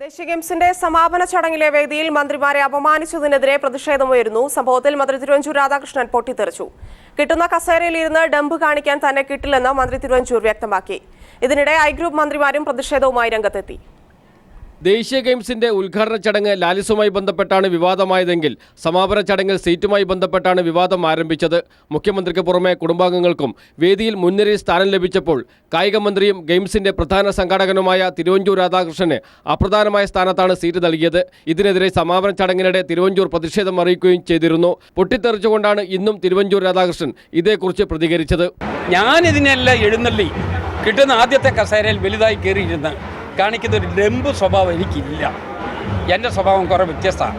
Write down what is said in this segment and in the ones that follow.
ദേശീയ ഗെയിംസിന്റെ സമാപന ചടങ്ങിലെ വേദിയിൽ മന്ത്രിമാരെ അപമാനിച്ചതിനെതിരെ പ്രതിഷേധമുയരുന്നു. സംഭവത്തിൽ മന്ത്രി തിരുവഞ്ചൂർ രാധാകൃഷ്ണൻ പൊട്ടിത്തെറിച്ചു. കിട്ടുന്ന കസേരയിലിരുന്ന് ഡംബ് കാണിക്കാൻ തന്നെ കിട്ടില്ലെന്ന് മന്ത്രി തിരുവഞ്ചൂർ വ്യക്തമാക്കി. ഇതിനിടെ ഐ ഗ്രൂപ്പ് മന്ത്രിമാരും പ്രതിഷേധവുമായി രംഗത്തെത്തി. ദേശീയ ഗെയിംസിന്റെ ഉദ്ഘാടന ചടങ്ങ് ലാലിസുമായി ബന്ധപ്പെട്ടാണ് വിവാദമായതെങ്കിൽ സമാപന ചടങ്ങിൽ സീറ്റുമായി ബന്ധപ്പെട്ടാണ് വിവാദം ആരംഭിച്ചത്. മുഖ്യമന്ത്രിക്ക് പുറമെ കുടുംബാംഗങ്ങൾക്കും വേദിയിൽ മുൻനിരയിൽ സ്ഥാനം ലഭിച്ചപ്പോൾ കായിക മന്ത്രിയും ഗെയിംസിന്റെ പ്രധാന സംഘാടകനുമായ തിരുവഞ്ചൂർ രാധാകൃഷ്ണന് അപ്രധാനമായ സ്ഥാനത്താണ് സീറ്റ് നൽകിയത്. ഇതിനെതിരെ സമാപന ചടങ്ങിനിടെ തിരുവഞ്ചൂർ പ്രതിഷേധം അറിയിക്കുകയും ചെയ്തിരുന്നു. പൊട്ടിത്തെറിച്ചുകൊണ്ടാണ് ഇന്നും തിരുവഞ്ചൂർ രാധാകൃഷ്ണൻ ഇതേക്കുറിച്ച് പ്രതികരിച്ചത്. ഞാനിതിനെല്ലാം എഴുന്നള്ളി കിട്ടുന്ന ആദ്യത്തെ കസേരയിൽ വലുതായി കയറിയിരുന്ന് കാണിക്കുന്ന ഒരു ഡംബ് സ്വഭാവം എനിക്കില്ല. എൻ്റെ സ്വഭാവം കുറേ വ്യത്യസ്തമാണ്.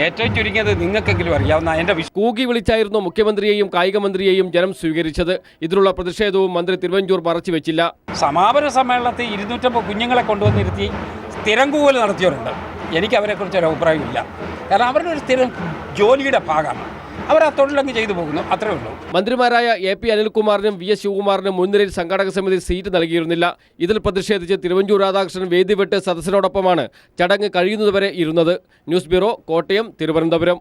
ഏറ്റവും ചുരുങ്ങിയത് നിങ്ങൾക്കെങ്കിലും അറിയാവുന്ന എൻ്റെ കൂകി വിളിച്ചായിരുന്നു മുഖ്യമന്ത്രിയെയും കായിക മന്ത്രിയെയും ജനം സ്വീകരിച്ചത്. ഇതിലുള്ള പ്രതിഷേധവും മന്ത്രി തിരുവഞ്ചൂർ മറച്ചുവെച്ചില്ല. സമാപന സമ്മേളനത്തിൽ 250 കുഞ്ഞുങ്ങളെ കൊണ്ടുവന്നിരുത്തി സ്ഥിരം കൂവൽ നടത്തിയവരുണ്ട്. എനിക്ക് അവരെക്കുറിച്ചൊരു അഭിപ്രായമില്ല. കാരണം അവരുടെ ഒരു സ്ഥിരം ജോലിയുടെ ഭാഗമാണ്. അവർ ആ തൊഴിലങ്ങ് ചെയ്തു പോകുന്നു, അത്രേ ഉള്ളൂ. മന്ത്രിമാരായ AP അനിൽകുമാറിനും VS ശിവകുമാറിനും മുൻനിരയിൽ സംഘാടക സമിതി സീറ്റ് നൽകിയിരുന്നില്ല. ഇതിൽ പ്രതിഷേധിച്ച് തിരുവഞ്ചൂർ രാധാകൃഷ്ണൻ വേദി വിട്ട് സദസ്സിനോടൊപ്പമാണ് ചടങ്ങ് കഴിയുന്നതുവരെ ഇരുന്നത്. News bureau, Kottayam, Thiruvananthapuram.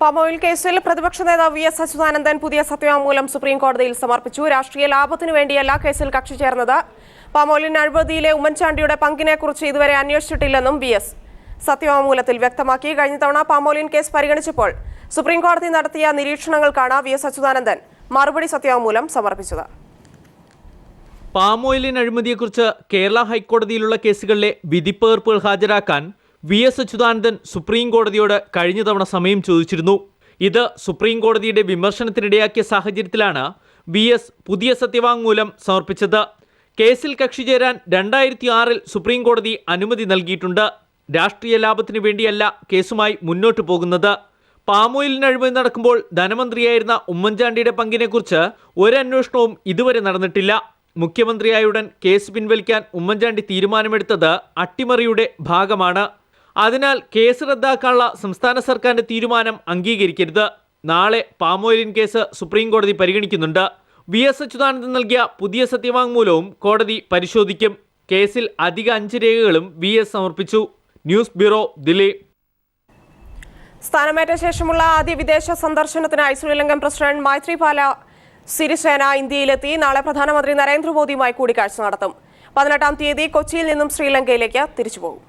Palm oil കേസിൽ പ്രതിപക്ഷ നേതാവ് VS അച്യുതാനന്ദൻ പുതിയ സത്യവാങ്മൂലം സുപ്രീം കോടതിയിൽ സമർപ്പിച്ചു. രാഷ്ട്രീയ ലാഭത്തിനു വേണ്ടിയല്ല കേസിൽ കക്ഷി ചേർന്നത്. പാമോയിലിൻ അഴിമതിയിലെ ഉമ്മൻചാണ്ടിയുടെ പങ്കിനെക്കുറിച്ച് ഇതുവരെ അന്വേഷിച്ചിട്ടില്ലെന്നും VS സത്യവാങ്മൂലത്തിൽ വ്യക്തമാക്കി. കഴിഞ്ഞ തവണ പാമോലിൻ കേസ് പരിഗണിച്ചപ്പോൾ സുപ്രീം കോടതി നടത്തിയ നിരീക്ഷണങ്ങൾക്കാണ് VS അച്യുതാനന്ദൻ മറുപടി സത്യവാങ്മൂലം സമർപ്പിച്ചത്. പാമോയിലിൻ അഴിമതിയെക്കുറിച്ച് കേരള ഹൈക്കോടതിയിലുള്ള കേസുകളിലെ വിധിപ്പകർപ്പുകൾ ഹാജരാക്കാൻ VS അച്യുതാനന്ദൻ സുപ്രീം കോടതിയോട് കഴിഞ്ഞ തവണ സമയം ചോദിച്ചിരുന്നു. ഇത് സുപ്രീം കോടതിയുടെ വിമർശനത്തിനിടയാക്കിയ സാഹചര്യത്തിലാണ് VS പുതിയ സത്യവാങ്മൂലം സമർപ്പിച്ചത്. കേസിൽ കക്ഷി ചേരാൻ 2006 സുപ്രീം കോടതി അനുമതി നൽകിയിട്ടുണ്ട്. രാഷ്ട്രീയ ലാഭത്തിനു വേണ്ടിയല്ല കേസുമായി മുന്നോട്ടു പോകുന്നത്. പാമോയിലിന് അഴിമതി നടക്കുമ്പോൾ ധനമന്ത്രിയായിരുന്ന ഉമ്മൻചാണ്ടിയുടെ പങ്കിനെക്കുറിച്ച് ഒരന്വേഷണവും ഇതുവരെ നടന്നിട്ടില്ല. മുഖ്യമന്ത്രിയായുടൻ കേസ് പിൻവലിക്കാൻ ഉമ്മൻചാണ്ടി തീരുമാനമെടുത്തത് അട്ടിമറിയുടെ ഭാഗമാണ്. അതിനാൽ കേസ് റദ്ദാക്കാനുള്ള സംസ്ഥാന സർക്കാരിന്റെ തീരുമാനം അംഗീകരിക്കരുത്. നാളെ പാമോയിലിൻ കേസ് സുപ്രീം കോടതി പരിഗണിക്കുന്നുണ്ട്. VS അച്യുതാനന്ദൻ നൽകിയ പുതിയ സത്യവാങ്മൂലവും കോടതി പരിശോധിക്കും. കേസിൽ അധിക 5 രേഖകളും VS സമർപ്പിച്ചു. News bureau, Delhi. സ്ഥാനമേറ്റ ശേഷമുള്ള ആദ്യ വിദേശ സന്ദർശനത്തിനായി ശ്രീലങ്കൻ പ്രസിഡന്റ് മൈത്രിപാല സിരിസേന ഇന്ത്യയിലെത്തി. നാളെ പ്രധാനമന്ത്രി നരേന്ദ്രമോദിയുമായി കൂടിക്കാഴ്ച നടത്തും. 18-ാം തീയതി കൊച്ചിയിൽ നിന്നും ശ്രീലങ്കയിലേക്ക് തിരിച്ചുപോകും.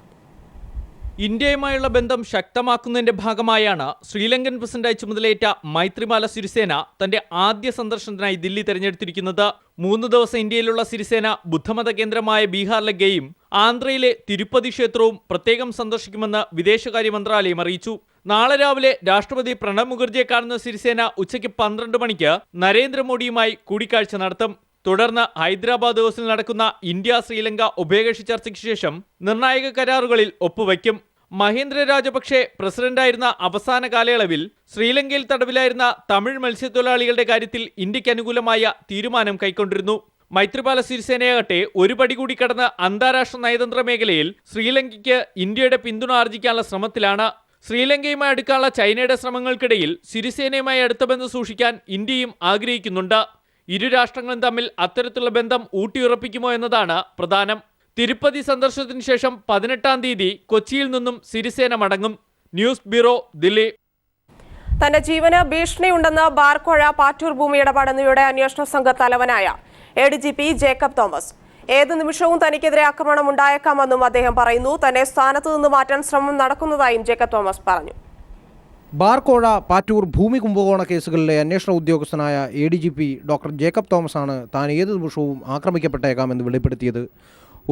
ഇന്ത്യയുമായുള്ള ബന്ധം ശക്തമാക്കുന്നതിന്റെ ഭാഗമായാണ് ശ്രീലങ്കൻ പ്രസിഡന്റായി ചുമതലയേറ്റ മൈത്രിപാല സിരിസേന തന്റെ ആദ്യ സന്ദർശനത്തിനായി ദില്ലി തെരഞ്ഞെടുത്തിരിക്കുന്നത്. 3 ദിവസം ഇന്ത്യയിലുള്ള സിരിസേന ബുദ്ധമത കേന്ദ്രമായ ബീഹാറിലെ ഗെയും, ആന്ധ്രയിലെ തിരുപ്പതി ക്ഷേത്രവും പ്രത്യേകം സന്ദർശിക്കുമെന്ന് വിദേശകാര്യ മന്ത്രാലയം അറിയിച്ചു. നാളെ രാവിലെ രാഷ്ട്രപതി പ്രണബ് മുഖർജിയെ കാണുന്ന സിരിസേന ഉച്ചയ്ക്ക് 12 മണിക്ക് നരേന്ദ്രമോദിയുമായി കൂടിക്കാഴ്ച നടത്തും. തുടർന്ന് ഹൈദരാബാദ് ഹൗസിൽ നടക്കുന്ന ഇന്ത്യ ശ്രീലങ്ക ഉഭയകക്ഷി ചർച്ചയ്ക്ക് ശേഷം നിർണായക കരാറുകളിൽ ഒപ്പുവയ്ക്കും. മഹേന്ദ്ര രാജപക്ഷെ പ്രസിഡന്റായിരുന്ന അവസാന കാലയളവിൽ ശ്രീലങ്കയിൽ തടവിലായിരുന്ന തമിഴ് മത്സ്യത്തൊഴിലാളികളുടെ കാര്യത്തിൽ ഇന്ത്യക്ക് അനുകൂലമായ തീരുമാനം കൈക്കൊണ്ടിരുന്നു. മൈത്രിപാല സിരിസേനയാകട്ടെ ഒരു പടി കൂടി കടന്ന് അന്താരാഷ്ട്ര നയതന്ത്ര മേഖലയിൽ ശ്രീലങ്കയ്ക്ക് ഇന്ത്യയുടെ പിന്തുണ ആർജിക്കാനുള്ള ശ്രമത്തിലാണ്. ശ്രീലങ്കയുമായി അടുക്കാനുള്ള ചൈനയുടെ ശ്രമങ്ങൾക്കിടയിൽ സിരിസേനയുമായി അടുത്ത ബന്ധം സൂക്ഷിക്കാൻ ഇന്ത്യയും ആഗ്രഹിക്കുന്നുണ്ട്. ഇരു രാഷ്ട്രങ്ങളും തമ്മിൽ അത്തരത്തിലുള്ള ബന്ധം ഊട്ടിയുറപ്പിക്കുമോ എന്നതാണ് പ്രധാനം. തിരുപ്പതി സന്ദർശനത്തിന് ശേഷം 18-ാം തീയതി കൊച്ചിയിൽ നിന്നും സിരിസേന മടങ്ങും. News bureau, Delhi. തന്റെ ജീവന് ഭീഷണിയുണ്ടെന്ന് ബാർക്കോഴ പാറ്റൂർ ഭൂമി ഇടപാട് എന്നിവയുടെ അന്വേഷണ സംഘ തലവനായ ADGP ജേക്കബ് തോമസ്. ഏത് നിമിഷവും തനിക്കെതിരെ ആക്രമണം ഉണ്ടായേക്കാമെന്നും അദ്ദേഹം പറയുന്നു. തന്നെ സ്ഥാനത്ത് നിന്ന് മാറ്റാൻ ശ്രമം നടക്കുന്നതായും ജേക്കബ് തോമസ് പറഞ്ഞു. ബാർക്കോഴ പാറ്റൂർ ഭൂമി കുംഭകോണ കേസുകളിലെ അന്വേഷണ ഉദ്യോഗസ്ഥനായ ADGP ഡോക്ടർ ജേക്കബ് തോമസാണ് താൻ ഏത് നിമിഷവും ആക്രമിക്കപ്പെട്ടേക്കാമെന്ന് വെളിപ്പെടുത്തിയത്.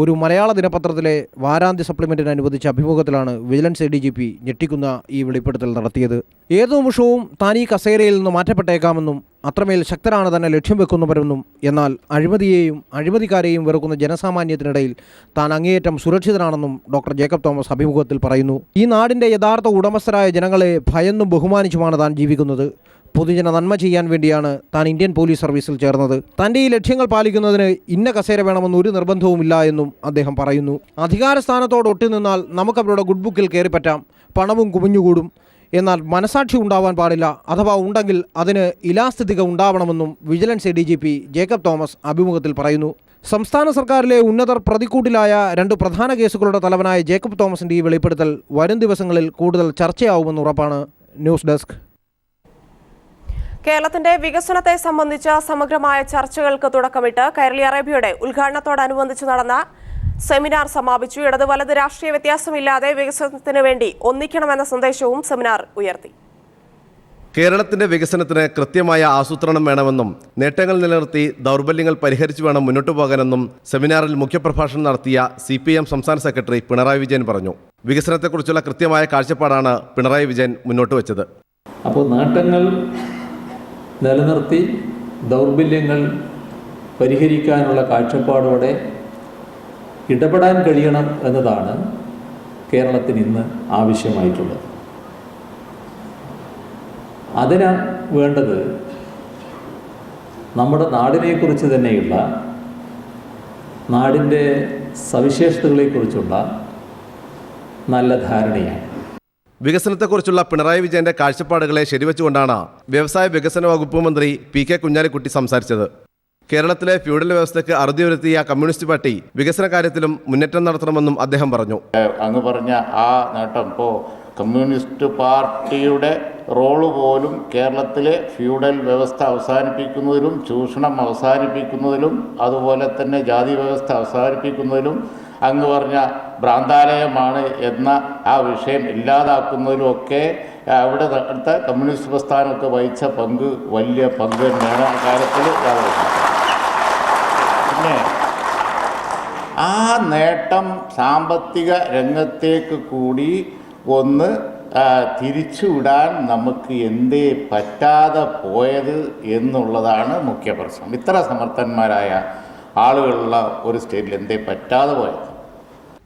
ഒരു മലയാള ദിനപത്രത്തിലെ വാരാന്ത്യ സപ്ലിമെന്റിന് അനുവദിച്ച അഭിമുഖത്തിലാണ് വിജിലൻസ് ADGP ഞെട്ടിക്കുന്ന ഈ വെളിപ്പെടുത്തൽ നടത്തിയത്. ഏതു നിമിഷവും താൻ ഈ കസേരയിൽ നിന്ന് മാറ്റപ്പെട്ടേക്കാമെന്നും അത്രമേൽ ശക്തരാണ് തന്നെ ലക്ഷ്യം വെക്കുന്നവരെന്നും എന്നാൽ അഴിമതിയെയും അഴിമതിക്കാരെയും വെറുക്കുന്ന ജനസാമാന്യത്തിനിടയിൽ താൻ അങ്ങേയറ്റം സുരക്ഷിതനാണെന്നും ഡോക്ടർ ജേക്കബ് തോമസ് അഭിമുഖത്തിൽ പറയുന്നു. ഈ നാടിൻ്റെ യഥാർത്ഥ ഉടമസ്ഥരായ ജനങ്ങളെ ഭയന്നും ബഹുമാനിച്ചുമാണ് താൻ ജീവിക്കുന്നത്. പൊതുജന നന്മ ചെയ്യാൻ വേണ്ടിയാണ് താൻ ഇന്ത്യൻ പോലീസ് സർവീസിൽ ചേർന്നത്. തൻ്റെ ഈ ലക്ഷ്യങ്ങൾ പാലിക്കുന്നതിന് ഇന്ന കസേര വേണമെന്ന് ഒരു നിർബന്ധവുമില്ല എന്നും അദ്ദേഹം പറയുന്നു. അധികാര സ്ഥാനത്തോട് ഒട്ടി നിന്നാൽ നമുക്കവരുടെ ഗുഡ് ബുക്കിൽ കയറിപ്പറ്റാം, പണവും കുമിഞ്ഞുകൂടും. എന്നാൽ മനസാക്ഷി ഉണ്ടാവാൻ പാടില്ല, അഥവാ ഉണ്ടെങ്കിൽ അതിന് ഇലാസ്ഥിതിക ഉണ്ടാവണമെന്നും വിജിലൻസ് ADGP ജേക്കബ് തോമസ് അഭിമുഖത്തിൽ പറയുന്നു. സംസ്ഥാന സർക്കാരിലെ ഉന്നതർ പ്രതിക്കൂട്ടിലായ 2 പ്രധാന കേസുകളുടെ തലവനായ ജേക്കബ് തോമസിന്റെ ഈ വെളിപ്പെടുത്തൽ വരും ദിവസങ്ങളിൽ കൂടുതൽ ചർച്ചയാവുമെന്ന് ഉറപ്പാണ്. News desk. കേരളത്തിന്റെ വികസനത്തെ സംബന്ധിച്ച സമഗ്രമായ ചർച്ചകൾക്ക് തുടക്കമിട്ട് കൈരളി അറേബ്യയുടെ ഉദ്ഘാടനത്തോടനുബന്ധിച്ച് നടന്ന സെമിനാർ സമാപിച്ചു. ഇടത് വലത് രാഷ്ട്രീയ വ്യത്യാസമില്ലാതെ വികസനത്തിന് വേണ്ടി ഒന്നിക്കണമെന്ന സന്ദേശവും സെമിനാർ ഉയർത്തി. കേരളത്തിന്റെ വികസനത്തിന് കൃത്യമായ ആസൂത്രണം വേണമെന്നും നേട്ടങ്ങൾ നിലനിർത്തി ദൗർബല്യങ്ങൾ പരിഹരിച്ചു വേണം മുന്നോട്ടു പോകാനെന്നും സെമിനാറിൽ മുഖ്യപ്രഭാഷണം നടത്തിയ CPM സംസ്ഥാന സെക്രട്ടറി പിണറായി വിജയൻ പറഞ്ഞു. വികസനത്തെക്കുറിച്ചുള്ള കൃത്യമായ കാഴ്ചപ്പാടാണ് പിണറായി വിജയൻ മുന്നോട്ട് വെച്ചത്. അപ്പോൾ നേട്ടങ്ങൾ നിലനിർത്തി ദൗർബല്യങ്ങൾ പരിഹരിക്കാനുള്ള കാഴ്ചപ്പാടോടെ ഇടപെടാൻ കഴിയണം എന്നതാണ് കേരളത്തിന് ഇന്ന് ആവശ്യമായിട്ടുള്ളത്. അതിന് വേണ്ടത് നമ്മുടെ നാടിനെക്കുറിച്ച് തന്നെയുള്ള, നാടിൻ്റെ സവിശേഷതകളെക്കുറിച്ചുള്ള നല്ല ധാരണയാണ്. വികസനത്തെക്കുറിച്ചുള്ള പിണറായി വിജയന്റെ കാഴ്ചപ്പാടുകളെ ശരിവെച്ചുകൊണ്ടാണ് വ്യവസായ വികസന വകുപ്പ് മന്ത്രി PK കുഞ്ഞാലിക്കുട്ടി സംസാരിച്ചത്. കേരളത്തിലെ ഫ്യൂഡൽ വ്യവസ്ഥയ്ക്ക് അറുതി വരുത്തിയ കമ്മ്യൂണിസ്റ്റ് പാർട്ടി വികസന കാര്യത്തിലും മുന്നേറ്റം നടത്തണമെന്നും അദ്ദേഹം പറഞ്ഞു. അങ്ങ് പറഞ്ഞ ആ നേട്ടം ഇപ്പോൾ കമ്മ്യൂണിസ്റ്റ് പാർട്ടിയുടെ റോള് പോലും കേരളത്തിലെ ഫ്യൂഡൽ വ്യവസ്ഥ അവസാനിപ്പിക്കുന്നതിലും ചൂഷണം അവസാനിപ്പിക്കുന്നതിലും അതുപോലെ തന്നെ ജാതി വ്യവസ്ഥ അവസാനിപ്പിക്കുന്നതിലും അങ്ങ് പറഞ്ഞ ഭ്രാന്താലയമാണ് എന്ന ആ വിഷയം ഇല്ലാതാക്കുന്നതിലുമൊക്കെ അവിടെ അടുത്ത കമ്മ്യൂണിസ്റ്റ് പ്രസ്ഥാനമൊക്കെ വഹിച്ച പങ്ക് വലിയ പങ്ക് തന്നെയാണ് ആ കാര്യത്തിൽ. പിന്നെ ആ നേട്ടം സാമ്പത്തിക രംഗത്തേക്ക് കൂടി ഒന്ന് തിരിച്ചുവിടാൻ നമുക്ക് എന്തേ പറ്റാതെ പോയത് എന്നുള്ളതാണ് മുഖ്യ പ്രശ്നം. ഇത്ര സമർത്ഥന്മാരായ ആളുകളുള്ള ഒരു സ്റ്റേറ്റിൽ എന്തേ പറ്റാതെ പോയത്.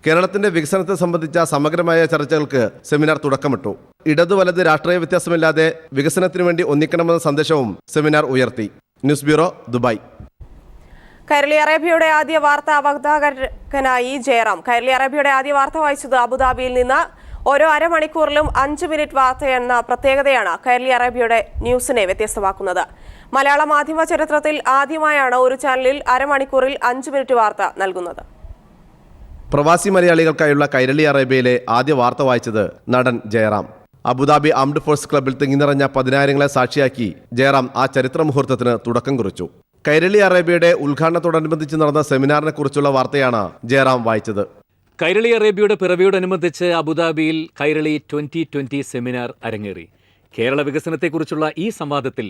കേരളത്തിന്റെ വികസനത്തെ സംബന്ധിച്ച സമഗ്രമായ ചർച്ചകൾക്ക് സെമിനാർ തുടക്കമിട്ടു. ഇടതു വലത് രാഷ്ട്രീയ വ്യത്യാസമില്ലാതെ വികസനത്തിനു വേണ്ടി ഒന്നിക്കണമെന്ന സന്ദേശവും സെമിനാർ ഉയർത്തി. News bureau, Dubai. കൈരളി അറേബ്യയുടെ ആദ്യ വാർത്ത അവതാരകനായി ജയറാം. കൈരളി അറേബ്യയുടെ ആദ്യ വാർത്ത വായിച്ചത് അബുദാബിയിൽ നിന്ന്. ഓരോ അരമണിക്കൂറിലും 5 മിനിറ്റ് വാർത്തയെന്ന പ്രത്യേകതയാണ് കൈരളി അറേബ്യയുടെ ന്യൂസിനെ വ്യത്യസ്തമാക്കുന്നത്. മലയാള മാധ്യമ ചരിത്രത്തിൽ ആദ്യമായാണ് ഒരു ചാനലിൽ അരമണിക്കൂറിൽ 5 മിനിറ്റ് വാർത്ത നൽകുന്നത്. പ്രവാസി മലയാളികൾക്കായുള്ള കൈരളി അറേബ്യയിലെ ആദ്യ വാർത്ത വായിച്ചത് നടൻ ജയറാം. അബുദാബി ആംഡ് ഫോഴ്സ് ക്ലബിൽ തിങ്ങിനിറഞ്ഞ പതിനായിരങ്ങളെ സാക്ഷിയാക്കി ജയറാം ആ ചരിത്ര മുഹൂർത്തത്തിന് തുടക്കം കുറിച്ചു. കൈരളി അറേബ്യയുടെ ഉദ്ഘാടനത്തോടനുബന്ധിച്ച് നടന്ന സെമിനാറിനെ കുറിച്ചുള്ള വാർത്തയാണ് ജയറാം വായിച്ചത്. കൈരളി അറേബ്യയുടെ പിറവിയോടനുബന്ധിച്ച് അബുദാബിയിൽ കൈരളി 2020 സെമിനാർ അരങ്ങേറി. കേരള വികസനത്തെക്കുറിച്ചുള്ള ഈ സംവാദത്തിൽ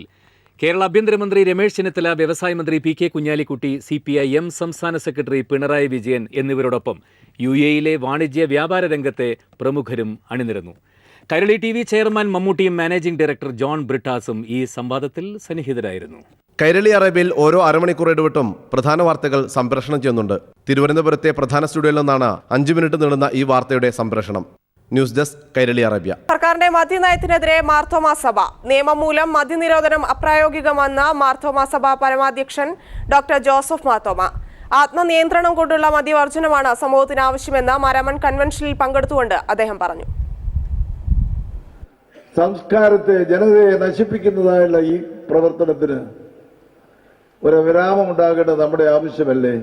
കേരള ആഭ്യന്തരമന്ത്രി രമേശ് ചെന്നിത്തല, വ്യവസായ മന്ത്രി PK കുഞ്ഞാലിക്കുട്ടി, CPIM സംസ്ഥാന സെക്രട്ടറി പിണറായി വിജയൻ എന്നിവരോടൊപ്പം UAE-യിലെ വാണിജ്യ വ്യാപാര രംഗത്തെ പ്രമുഖരും അണിനിരന്നു. കൈരളി TV ചെയർമാൻ മമ്മൂട്ടിയും മാനേജിംഗ് ഡയറക്ടർ ജോൺ ബ്രിട്ടാസും ഈ സംവാദത്തിൽ സന്നിഹിതരായിരുന്നു. കൈരളി അറേബ്യയിൽ ഓരോ അരമണിക്കൂർ ഇടവിട്ടും പ്രധാന വാർത്തകൾ സംപ്രേഷണം ചെയ്യുന്നുണ്ട്. തിരുവനന്തപുരത്തെ പ്രധാന സ്റ്റുഡിയോയിൽ നിന്നാണ് 5 മിനിറ്റ് നീളുന്ന ഈ വാർത്തയുടെ സംപ്രേഷണം. News desk, Kairali Arabia. സർക്കാരിന്റെ മദ്യനയത്തിനെതിരെ മാർത്തോമാ സഭ. നിയമം മൂലം മദ്യനിരോധനം അപ്രായോഗികമെന്ന് മാർത്തോമാ സഭ പരമാധ്യക്ഷൻ ഡോക്ടർ ജോസഫ് മാർത്തോമ. ആത്മനിയന്ത്രണം കൊണ്ടുള്ള മദ്യവർജനമാണ് സമൂഹത്തിന് ആവശ്യമെന്ന് മാരാമൺ കൺവെൻഷനിൽ പങ്കെടുത്തുകൊണ്ട് അദ്ദേഹം പറഞ്ഞു. സംസ്കാരത്തെ, ജനതയെ നശിപ്പിക്കുന്നതായുള്ള ഈ പ്രവർത്തനത്തിന് ഒരു വിരാമമുണ്ടാകേണ്ടത് നമ്മുടെ ആവശ്യമല്ലേ?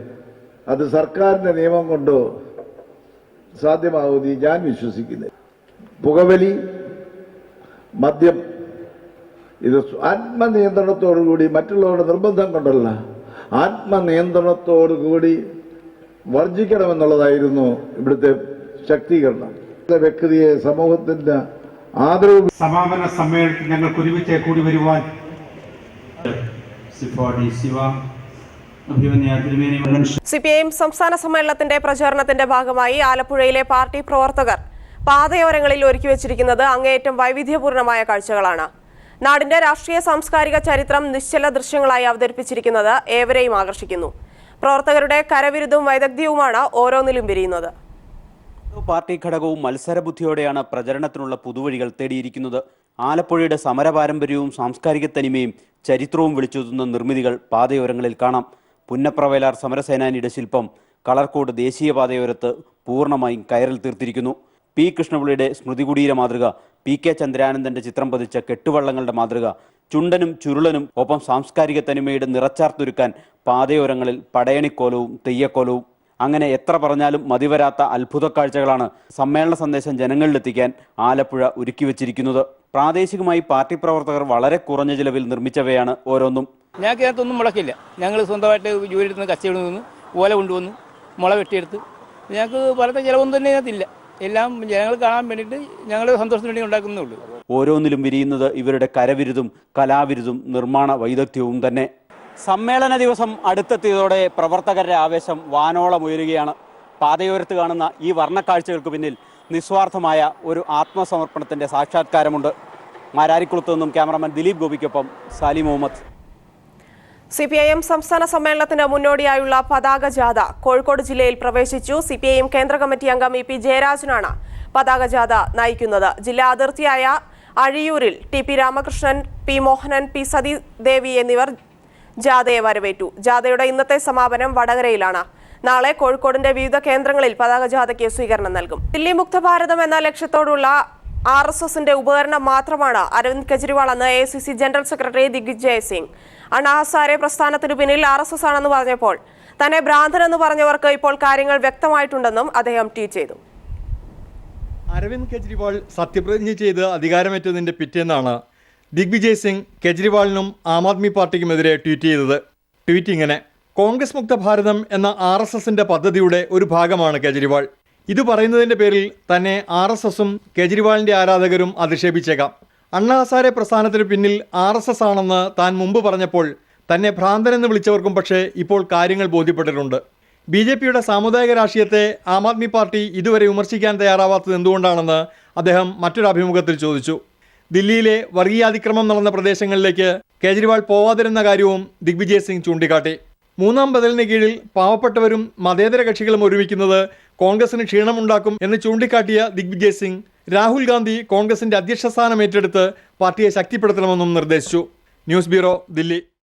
അത് സർക്കാരിന്റെ നിയമം കൊണ്ടോ സാധ്യമാവുമെന്ന് ഞാൻ വിശ്വസിക്കുന്നത്. പുകവലി, മദ്യം, ഇത് ആത്മനിയന്ത്രണത്തോടുകൂടി, മറ്റുള്ളവരുടെ നിർബന്ധം കൊണ്ടല്ല, ആത്മനിയന്ത്രണത്തോടുകൂടി വർജിക്കണമെന്നുള്ളതായിരുന്നു ഇവിടുത്തെ ശക്തീകരണം. വ്യക്തിയെ, സമൂഹത്തിന്റെ ആദരവ്. സമാപന സമ്മേളനത്തിൽ ഞങ്ങൾക്ക് ഒരുമിച്ച് കൂടി വരുവാൻ CPIM സംസ്ഥാന സമ്മേളനത്തിന്റെ പ്രചാരണത്തിന്റെ ഭാഗമായി ആലപ്പുഴയിലെ പാർട്ടി പ്രവർത്തകർ പാതയോരങ്ങളിൽ ഒരുക്കിവെച്ചിരിക്കുന്നത് അങ്ങേയറ്റം വൈവിധ്യപൂർണമായ കാഴ്ചകളാണ്. നാടിന്റെ രാഷ്ട്രീയ സാംസ്കാരിക ചരിത്രം നിശ്ചല ദൃശ്യങ്ങളായി അവതരിപ്പിച്ചിരിക്കുന്നത് ഏവരെയും ആകർഷിക്കുന്നു. പ്രവർത്തകരുടെ കരവിരുതും വൈദഗ്ധ്യവുമാണ് ഓരോന്നിലും വിരിയുന്നത്. പാർട്ടി ഘടകവും മത്സരബുദ്ധിയോടെയാണ് പ്രചരണത്തിനുള്ള പുതുവഴികൾ തേടിയിരിക്കുന്നത്. ആലപ്പുഴയുടെ സമര പാരമ്പര്യവും സാംസ്കാരിക തനിമയും ചരിത്രവും വിളിച്ചോതുന്ന നിർമ്മിതികൾ പാതയോരങ്ങളിൽ കാണാം. പുന്നപ്രവയലാർ സമരസേനാനിയുടെ ശില്പം കളർക്കോട് ദേശീയ പാതയോരത്ത് പൂർണ്ണമായും കയറിൽ തീർത്തിരിക്കുന്നു. പി കൃഷ്ണപിള്ളിയുടെ സ്മൃതി കുടീര മാതൃക, PK ചന്ദ്രാനന്ദന്റെ ചിത്രം പതിച്ച കെട്ടുവള്ളങ്ങളുടെ മാതൃക, ചുണ്ടനും ചുരുളനും ഒപ്പം സാംസ്കാരിക തനിമയുടെ നിറച്ചാർത്തൊരുക്കാൻ പാതയോരങ്ങളിൽ പടയണിക്കോലവും തെയ്യക്കോലവും. അങ്ങനെ എത്ര പറഞ്ഞാലും മതിവരാത്ത അത്ഭുത കാഴ്ചകളാണ് സമ്മേളന സന്ദേശം ജനങ്ങളിലെത്തിക്കാൻ ആലപ്പുഴ ഒരുക്കിവെച്ചിരിക്കുന്നത്. പ്രാദേശികമായി പാർട്ടി പ്രവർത്തകർ വളരെ കുറഞ്ഞ ചിലവിൽ നിർമ്മിച്ചവയാണ് ഓരോന്നും. ഞങ്ങൾക്ക് ഇതിനകത്തൊന്നും മുളക്കില്ല. ഞങ്ങൾ സ്വന്തമായിട്ട് ജോലി എടുത്ത് കച്ചവടം നിന്ന് ഓല കൊണ്ടുവന്ന് മുള വെട്ടിയെടുത്ത് ഞങ്ങൾക്ക് പലത്തെ ചിലവൊന്നും തന്നെ ഇതിനകത്തില്ല. എല്ലാം ജനങ്ങൾ കാണാൻ വേണ്ടിയിട്ട് ഞങ്ങളുടെ സന്തോഷത്തിന് വേണ്ടി ഉണ്ടാക്കുന്നേ ഉള്ളൂ. ഓരോന്നിലും വിരിയുന്നത് ഇവരുടെ കരവിരുതും കലാവിരുതും നിർമ്മാണ വൈദഗ്ധ്യവും തന്നെ. സമ്മേളന ദിവസം അടുത്തെത്തിയതോടെ പ്രവർത്തകരുടെ ആവേശം വാനോളം ഉയരുകയാണ്. പാതയോരത്ത് കാണുന്ന ഈ വർണ്ണക്കാഴ്ചകൾക്ക് പിന്നിൽ നിസ്വാർത്ഥമായ ഒരു ആത്മസമർപ്പണത്തിന്റെ സാക്ഷാത്കാരമുണ്ട്. മാരാരിക്കുളത്ത് നിന്നും ക്യാമറാമാൻ ദിലീപ് ഗോപിക്കൊപ്പം സാലി മുഹമ്മദ്. CPIM സംസ്ഥാന സമ്മേളനത്തിന് മുന്നോടിയായുള്ള പതാക ജാഥ കോഴിക്കോട് ജില്ലയിൽ പ്രവേശിച്ചു. CPIM കേന്ദ്ര കമ്മിറ്റി അംഗം EP ജയരാജനാണ് പതാക ജാഥ നയിക്കുന്നത്. ജില്ലാ അതിർത്തിയായ അഴിയൂരിൽ TP Ramakrishnan, P Mohanan, P Sathidevi എന്നിവർ ജാഥയെ വരവേറ്റു. ജാഥയുടെ ഇന്നത്തെ സമാപനം വടകരയിലാണ്. നാളെ കോഴിക്കോടിന്റെ വിവിധ കേന്ദ്രങ്ങളിൽ പതാക ജാഥയ്ക്ക് സ്വീകരണം നൽകും. ദില്ലി മുക്ത ഭാരതം എന്ന ലക്ഷ്യത്തോടുള്ള RSSന്റെ ഉപകരണം മാത്രമാണ് അരവിന്ദ് കെജ്രിവാൾ എന്ന് AICC general secretary Digvijay Singh. അണ്ണാ ഹസാരെ പ്രസ്ഥാനത്തിനു പിന്നിൽ RSS ആണെന്ന് പറഞ്ഞപ്പോൾ തന്നെ ഭ്രാന്തനെന്ന് പറഞ്ഞവർക്ക് ഇപ്പോൾ കാര്യങ്ങൾ വ്യക്തമായിട്ടുണ്ടെന്നും അദ്ദേഹം ട്വീറ്റ് ചെയ്തു. അരവിന്ദ് കെജ്രിവാൾ സത്യപ്രതിജ്ഞ ചെയ്ത് അധികാരമേറ്റതിന്റെ പിറ്റേന്നാണ് ദിഗ്വിജയ് സിംഗ് കെജ്രിവാളിനും ആം ആദ്മി പാർട്ടിക്കുമെതിരെ ട്വീറ്റ് ചെയ്തത്. ട്വീറ്റ് ഇങ്ങനെ: കോൺഗ്രസ് മുക്ത ഭാരതം എന്ന RSSന്റെ പദ്ധതിയുടെ ഒരു ഭാഗമാണ് കെജ്രിവാൾ. ഇത് പറയുന്നതിന്റെ പേരിൽ തന്നെ RSSും കെജ്രിവാളിന്റെ ആരാധകരും അധിക്ഷേപിച്ചേക്കാം. അണ്ണാ ഹസാരെ പ്രസ്ഥാനത്തിന് പിന്നിൽ RSS ആണെന്ന് താൻ മുമ്പ് പറഞ്ഞപ്പോൾ തന്നെ ഭ്രാന്തനെന്ന് വിളിച്ചവർക്കും പക്ഷേ ഇപ്പോൾ കാര്യങ്ങൾ ബോധ്യപ്പെട്ടിട്ടുണ്ട്. BJPയുടെ സാമുദായിക രാഷ്ട്രീയത്തെ ആം ആദ്മി പാർട്ടി ഇതുവരെ വിമർശിക്കാൻ തയ്യാറാവാത്തത് എന്തുകൊണ്ടാണെന്ന് അദ്ദേഹം മറ്റൊരു അഭിമുഖത്തിൽ ചോദിച്ചു. ദില്ലിയിലെ വർഗീയാതിക്രമം നടന്ന പ്രദേശങ്ങളിലേക്ക് കേജ്രിവാൾ പോവാതിരുന്ന കാര്യവും ദിഗ്വിജയ് സിംഗ് ചൂണ്ടിക്കാട്ടി. മൂന്നാം ബദലിന് കീഴിൽ പാവപ്പെട്ടവരും മതേതര കക്ഷികളും ഒരുമിക്കുന്നത് കോൺഗ്രസിന് ക്ഷീണമുണ്ടാക്കും എന്ന് ചൂണ്ടിക്കാട്ടിയ ദിഗ്വിജയ് സിംഗ് രാഹുൽ ഗാന്ധി കോൺഗ്രസിന്റെ അധ്യക്ഷ സ്ഥാനം ഏറ്റെടുത്ത് പാർട്ടിയെ ശക്തിപ്പെടുത്തണമെന്നും നിർദ്ദേശിച്ചു. News bureau, Delhi.